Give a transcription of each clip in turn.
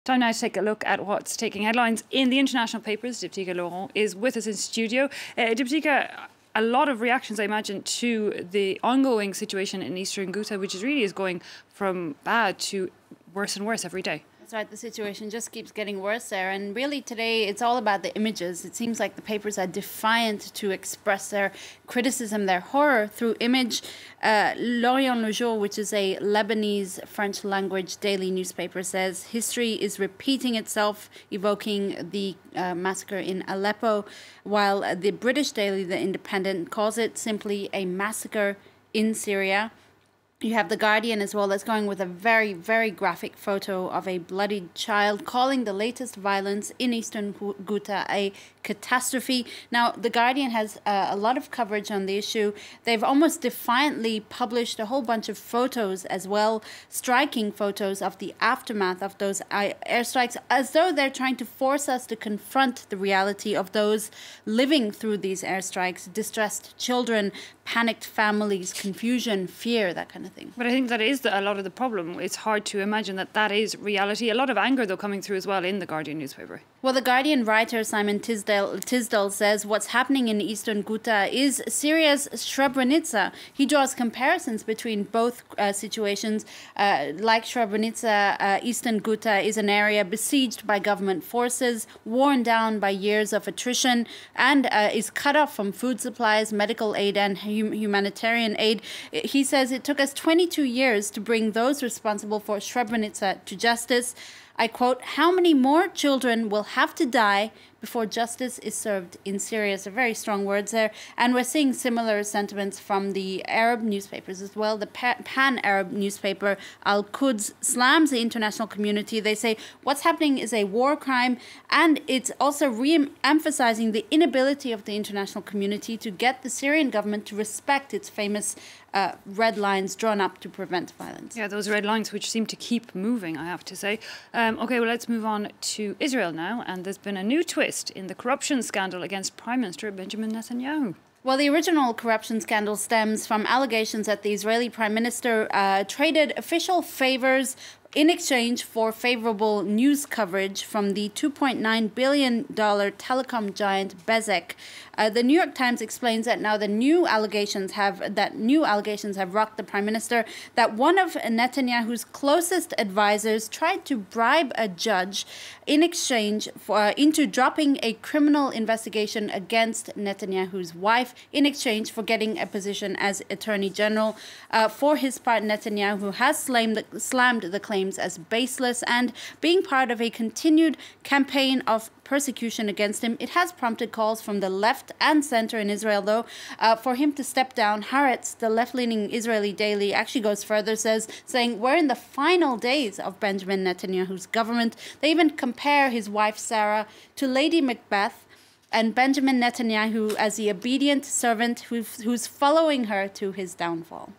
Time now to take a look at what's taking headlines in the international papers. Diptyque Laurent is with us in studio. Diptyque, a lot of reactions, I imagine, to the ongoing situation in eastern Ghouta, which really is going from bad to worse and worse every day. That's right, the situation just keeps getting worse there. And really today it's all about the images. It seems like the papers are defiant to express their criticism, their horror through image. L'Orient Le Jour, which is a Lebanese French language daily newspaper, says history is repeating itself, evoking the massacre in Aleppo, while the British daily The Independent calls it simply a massacre in Syria. You have The Guardian as well, that's going with a very, very graphic photo of a bloodied child, calling the latest violence in eastern Ghouta a catastrophe. Now, The Guardian has a lot of coverage on the issue. They've almost defiantly published a whole bunch of photos as well, striking photos of the aftermath of those airstrikes, as though they're trying to force us to confront the reality of those living through these airstrikes, distressed children, panicked families, confusion, fear, that kind of thing. But I think that is a lot of the problem. It's hard to imagine that that is reality. A lot of anger, though, coming through as well in The Guardian newspaper. Well, The Guardian writer Simon Tisdale says what's happening in eastern Ghouta is Syria's Srebrenica. He draws comparisons between both situations. Like Srebrenica, eastern Ghouta is an area besieged by government forces, worn down by years of attrition, and is cut off from food supplies, medical aid, and humanitarian aid. He says it took us 22 years to bring those responsible for Srebrenica to justice. I quote, "How many more children will have to die before justice is served in Syria?" So very strong words there. And we're seeing similar sentiments from the Arab newspapers as well. The pan-Arab newspaper Al-Quds slams the international community. They say what's happening is a war crime, and it's also re-emphasizing the inability of the international community to get the Syrian government to respect its famous red lines drawn up to prevent violence. Yeah, those red lines which seem to keep moving, I have to say. Okay, well, let's move on to Israel now. And there's been a new twist in the corruption scandal against Prime Minister Benjamin Netanyahu. Well, the original corruption scandal stems from allegations that the Israeli Prime Minister traded official favors in exchange for favorable news coverage from the $2.9 billion telecom giant Bezek. The New York Times explains that now new allegations have rocked the Prime Minister, that one of Netanyahu's closest advisors tried to bribe a judge in exchange into dropping a criminal investigation against Netanyahu's wife in exchange for getting a position as Attorney General. For his part, Netanyahu has slammed the claim as baseless, and being part of a continued campaign of persecution against him. It has prompted calls from the left and center in Israel, though, for him to step down. Haaretz, the left-leaning Israeli daily, actually goes further, saying we're in the final days of Benjamin Netanyahu's government. They even compare his wife Sarah to Lady Macbeth, and Benjamin Netanyahu as the obedient servant who's following her to his downfall.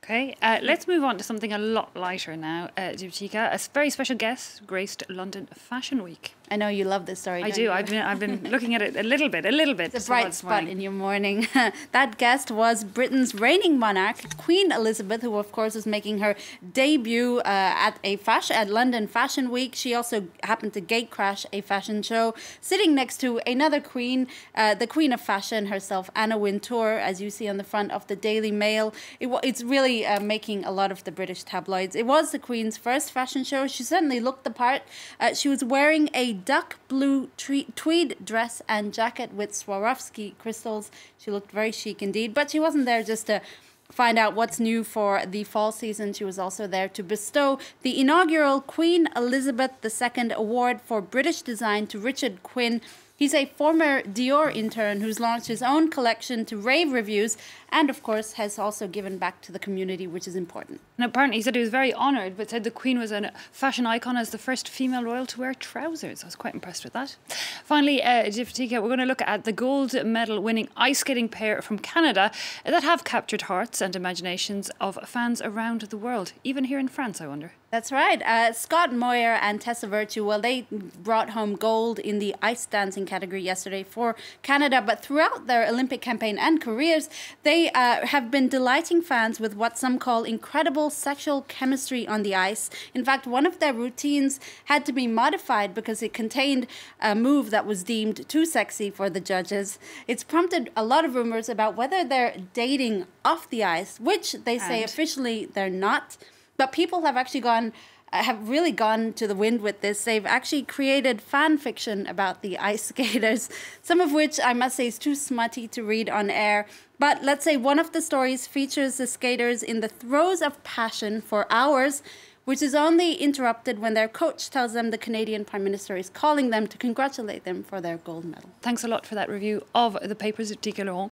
Okay, let's move on to something a lot lighter now. Diptyque, a very special guest graced London Fashion Week. I know you love this story. I do. I've been looking at it a little bit. It's a bright spot in your morning. That guest was Britain's reigning monarch, Queen Elizabeth, who of course is making her debut at London Fashion Week. She also happened to gatecrash a fashion show, sitting next to another queen, the Queen of Fashion herself, Anna Wintour, as you see on the front of the Daily Mail. It's really making a lot of the British tabloids. It was the Queen's first fashion show. She certainly looked the part. She was wearing a duck blue tweed dress and jacket with Swarovski crystals. She looked very chic indeed, but she wasn't there just to find out what's new for the fall season. She was also there to bestow the inaugural Queen Elizabeth II Award for British Design to Richard Quinn. He's a former Dior intern who's launched his own collection to rave reviews and, of course, has also given back to the community, which is important. And apparently he said he was very honoured, but said the Queen was a fashion icon as the first female royal to wear trousers. I was quite impressed with that. Finally, Diptyque, we're going to look at the gold medal winning ice skating pair from Canada that have captured hearts and imaginations of fans around the world, even here in France, I wonder. That's right. Scott Moir and Tessa, well, they brought home gold in the ice dancing category yesterday for Canada. But throughout their Olympic campaign and careers, they have been delighting fans with what some call incredible sexual chemistry on the ice. In fact, one of their routines had to be modified because it contained a move that was deemed too sexy for the judges. It's prompted a lot of rumors about whether they're dating off the ice, which they say officially they're not. But people have actually have really gone to the wind with this. They've actually created fan fiction about the ice skaters, some of which I must say is too smutty to read on air. But let's say one of the stories features the skaters in the throes of passion for hours, which is only interrupted when their coach tells them the Canadian Prime Minister is calling them to congratulate them for their gold medal. Thanks a lot for that review of the papers, Tika Laurent.